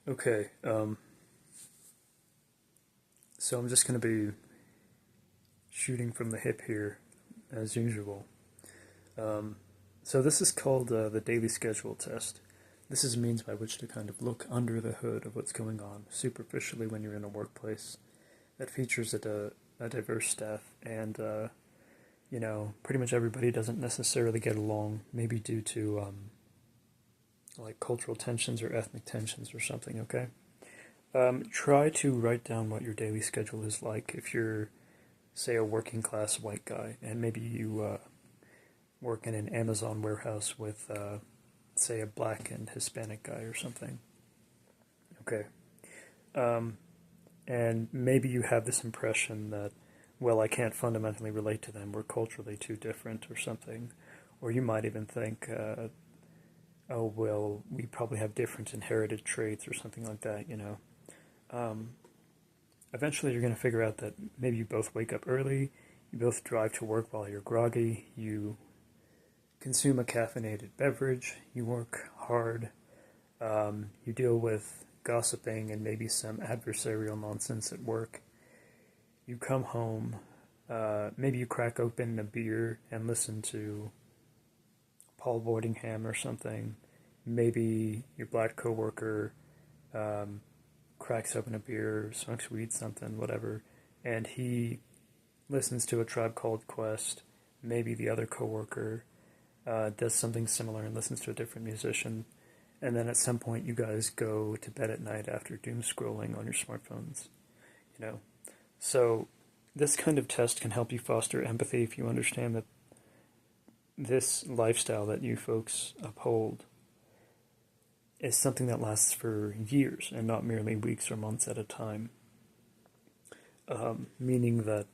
Okay, so I'm just going to be shooting from the hip here, as usual. Um, so this is called the daily schedule test. This is a means by which to kind of look under the hood of what's going on superficially when you're in a workplace that features a diverse staff and, pretty much everybody doesn't necessarily get along, maybe due to like cultural tensions or ethnic tensions or something, okay? Try to write down what your daily schedule is like if you're, say, a working class white guy, and maybe you work in an Amazon warehouse with, say, a black and Hispanic guy or something. Okay. Um, and maybe you have this impression that, well, I can't fundamentally relate to them. We're culturally too different or something. Or you might even think, oh, well, we probably have different inherited traits or something like that. Um, Eventually you're going to figure out that maybe you both wake up early, you both drive to work while you're groggy, you consume a caffeinated beverage, you work hard, you deal with gossiping and maybe some adversarial nonsense at work. You come home, maybe you crack open a beer and listen to Paul Boardingham or something. Maybe your black coworker um, cracks open a beer, smokes weed, something, whatever, and he listens to A Tribe Called Quest. Maybe the other coworker does something similar and listens to a different musician. And then at some point, you guys go to bed at night after doom scrolling on your smartphones. You know, so this kind of test can help you foster empathy if you understand that this lifestyle that you folks uphold is something that lasts for years and not merely weeks or months at a time. Meaning that,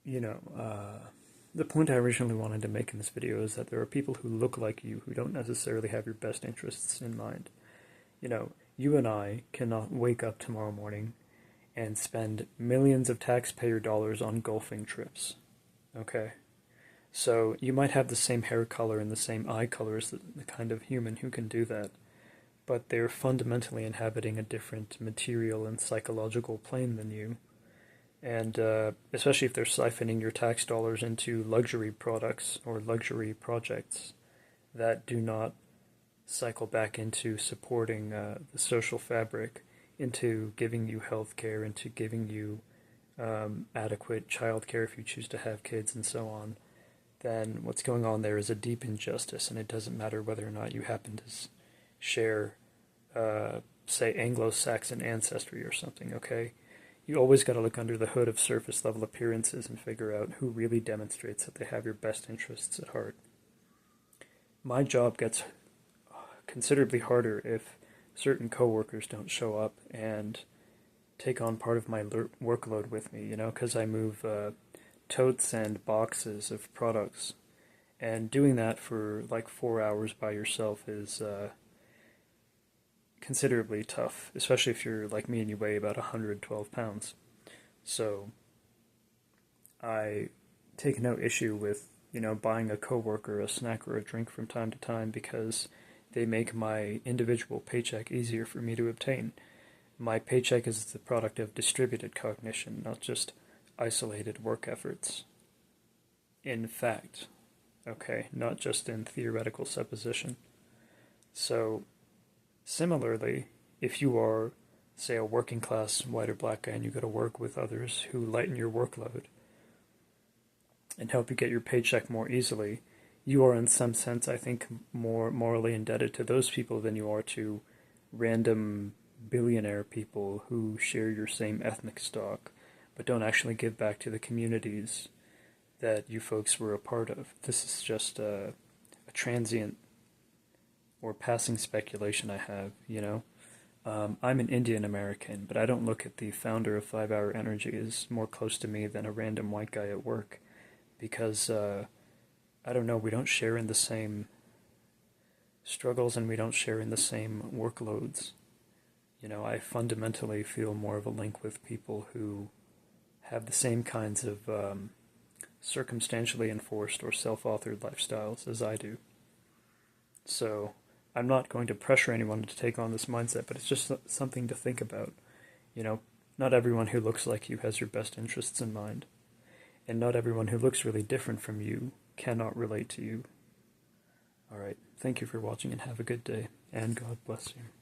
you know, the point I originally wanted to make in this video is that there are people who look like you who don't necessarily have your best interests in mind. You and I cannot wake up tomorrow morning and spend millions of taxpayer dollars on golfing trips. Okay? So you might have the same hair color and the same eye color as the kind of human who can do that, but they're fundamentally inhabiting a different material and psychological plane than you. And especially if they're siphoning your tax dollars into luxury products or luxury projects that do not cycle back into supporting the social fabric, into giving you health care, into giving you adequate child care if you choose to have kids, and so on, then what's going on there is a deep injustice, and it doesn't matter whether or not you happen to share, say, Anglo-Saxon ancestry or something, okay? You always got to look under the hood of surface level appearances and figure out who really demonstrates that they have your best interests at heart. My job gets considerably harder if certain coworkers don't show up and take on part of my workload with me, because I move totes and boxes of products. And doing that for like 4 hours by yourself is considerably tough, especially if you're like me and you weigh about 112 pounds. So I take no issue with, buying a coworker a snack or a drink from time to time because they make my individual paycheck easier for me to obtain. My paycheck is the product of distributed cognition, not just isolated work efforts. In fact, okay, not just in theoretical supposition. So, similarly, if you are, say, a working class white or black guy and you go to work with others who lighten your workload and help you get your paycheck more easily, you are in some sense, I think, more morally indebted to those people than you are to random billionaire people who share your same ethnic stock but don't actually give back to the communities that you folks were a part of. This is just a transient or passing speculation I have. I'm an Indian American, but I don't look at the founder of 5 Hour Energy as more close to me than a random white guy at work because, I don't know, we don't share in the same struggles and we don't share in the same workloads. I fundamentally feel more of a link with people who have the same kinds of circumstantially enforced or self-authored lifestyles as I do. So I'm not going to pressure anyone to take on this mindset, but it's just something to think about. You know, not everyone who looks like you has your best interests in mind, and not everyone who looks really different from you cannot relate to you. Alright, thank you for watching and have a good day, and God bless you.